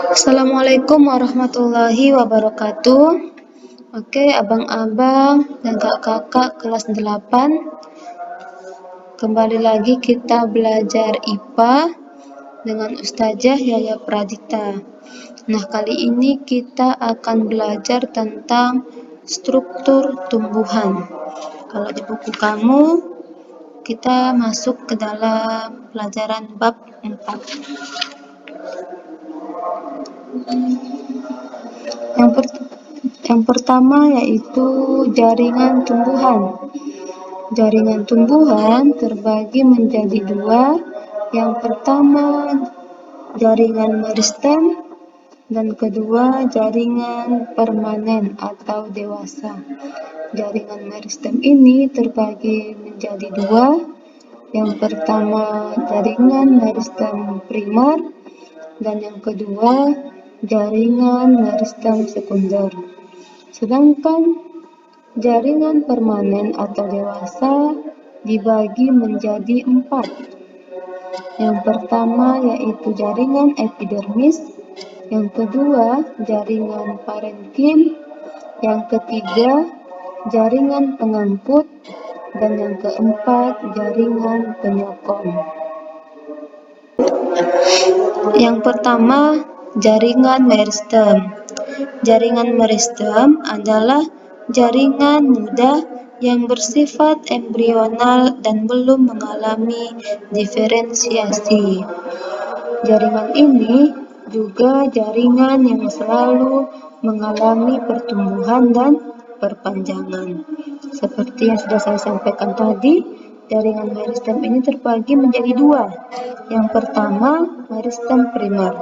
Assalamualaikum warahmatullahi wabarakatuh. Oke, abang-abang dan kakak-kakak kelas 8. Kembali lagi kita belajar IPA dengan Ustazah Yaya Pradita. Nah, kali ini kita akan belajar tentang struktur tumbuhan. Kalau di buku kamu, kita masuk ke dalam pelajaran bab 4. Yang pertama yaitu jaringan tumbuhan. Jaringan tumbuhan terbagi menjadi dua. Yang pertama jaringan meristem dan kedua jaringan permanen atau dewasa. Jaringan meristem ini terbagi menjadi dua. Yang pertama jaringan meristem primer dan yang kedua jaringan meristem sekunder. Sedangkan jaringan permanen atau dewasa dibagi menjadi 4. Yang pertama yaitu jaringan epidermis, yang kedua jaringan parenkim, yang ketiga jaringan pengangkut, dan yang keempat jaringan penyokong. Yang pertama, jaringan meristem. Jaringan meristem adalah jaringan muda yang bersifat embrional dan belum mengalami diferensiasi. Jaringan ini juga jaringan yang selalu mengalami pertumbuhan dan perpanjangan. Seperti yang sudah saya sampaikan tadi, jaringan meristem ini terbagi menjadi dua. Yang pertama, meristem primer.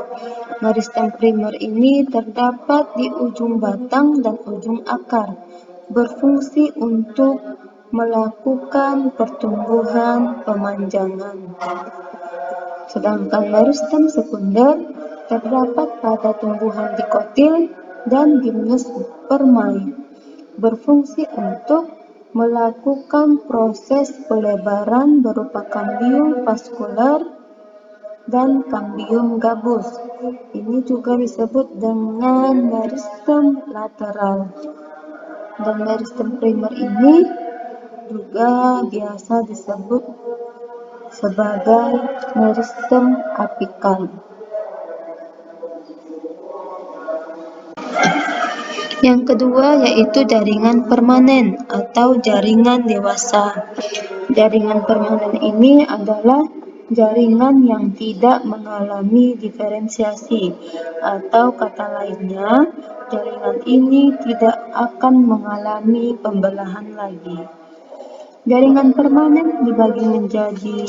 Meristem primer ini terdapat di ujung batang dan ujung akar, berfungsi untuk melakukan pertumbuhan pemanjangan. Sedangkan meristem sekunder terdapat pada tumbuhan dikotil dan gimnus permai, berfungsi untuk melakukan proses pelebaran berupa kambium vaskular dan kambium gabus. Ini juga disebut dengan meristem lateral. Dan meristem primer ini juga biasa disebut sebagai meristem apikal. Yang kedua yaitu jaringan permanen atau jaringan dewasa. Jaringan permanen ini adalah jaringan yang tidak mengalami diferensiasi, atau kata lainnya, jaringan ini tidak akan mengalami pembelahan lagi. Jaringan permanen dibagi menjadi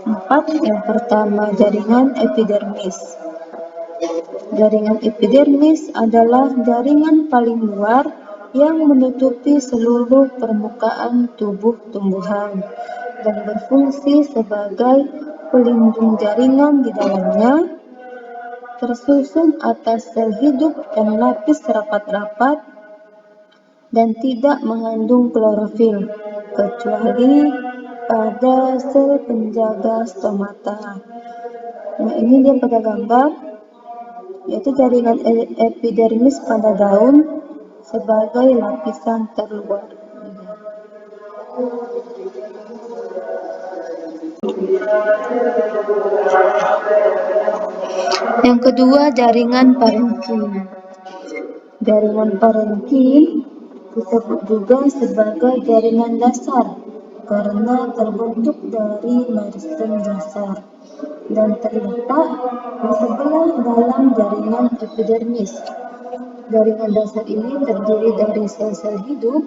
4. Yang pertama jaringan epidermis. Jaringan epidermis adalah jaringan paling luar yang menutupi seluruh permukaan tubuh tumbuhan dan berfungsi sebagai pelindung jaringan di dalamnya, tersusun atas sel hidup dan lapis rapat-rapat dan tidak mengandung klorofil kecuali pada sel penjaga stomata. Nah, ini dia pada gambar, yaitu jaringan epidermis pada daun sebagai lapisan terluar. Yang kedua, jaringan parenkim. Jaringan parenkim disebut juga sebagai jaringan dasar karena terbentuk dari meristem dasar dan terletak di sebelah dalam jaringan epidermis. Jaringan dasar ini terdiri dari sel-sel hidup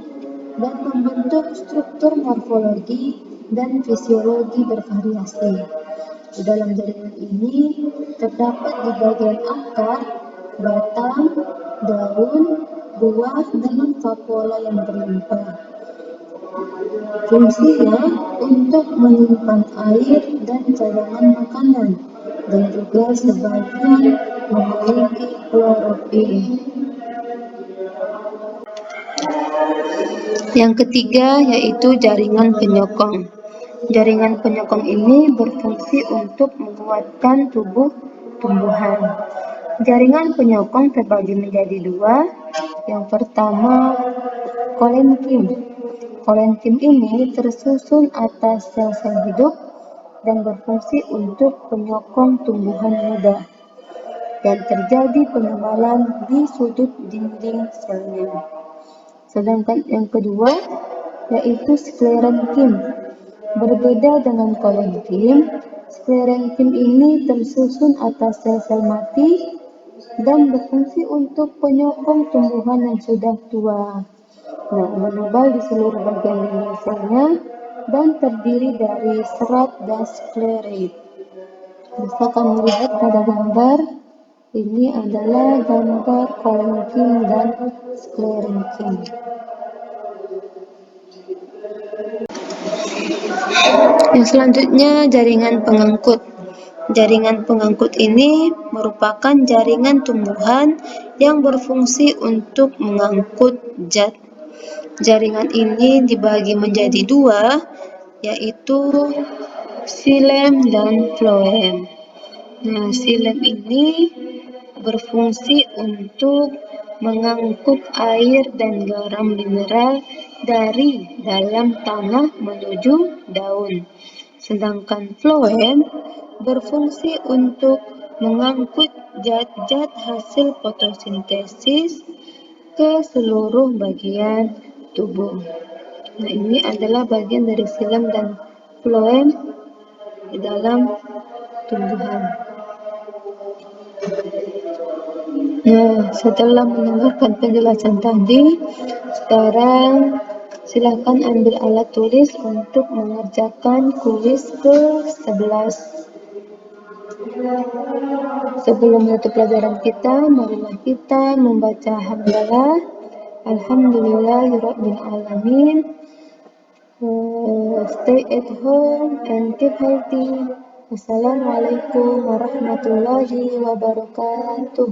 dan membentuk struktur morfologi dan fisiologi bervariasi. Di dalam jaringan ini terdapat di bagian akar, batang, daun, buah, dan vakuola yang berlimpah. Fungsinya untuk menyimpan air dan cadangan makanan, dan juga sebagian memiliki klorofil. Yang ketiga yaitu jaringan penyokong. Jaringan penyokong ini berfungsi untuk menguatkan tubuh tumbuhan. Jaringan penyokong terbagi menjadi dua. Yang pertama, kolenkim. Kolenkim ini tersusun atas sel-sel hidup dan berfungsi untuk penyokong tumbuhan muda dan terjadi penebalan di sudut dinding selnya. Sedangkan yang kedua yaitu sklerenkim. Berbeda dengan kolenkim, sklerenkim ini tersusun atas sel-sel mati dan berfungsi untuk penyokong tumbuhan yang sudah tua. Nah, menebal di seluruh bagian dinding selnya dan terdiri dari serat dan sklerit. Bisa kamu lihat pada gambar, ini adalah gambar kolenkim dan sklerenkim. Yang selanjutnya, jaringan pengangkut. Jaringan pengangkut ini merupakan jaringan tumbuhan yang berfungsi untuk mengangkut zat. Jaringan ini dibagi menjadi dua, yaitu xilem dan floem. Nah, xilem ini berfungsi untuk mengangkut air dan garam mineral dari dalam tanah menuju daun. Sedangkan floem berfungsi untuk mengangkut zat-zat hasil fotosintesis ke seluruh bagian tubuh. Nah, ini adalah bagian dari xilem dan floem di dalam tumbuhan. Nah, setelah mendengarkan penjelasan tadi, sekarang silakan ambil alat tulis untuk mengerjakan kuis ke-11. Sebelum menutup pelajaran kita, marilah kita membaca hamdalah. Alhamdulillahirabbil alamin. Stay at home and keep healthy. Wassalamualaikum warahmatullahi wabarakatuh.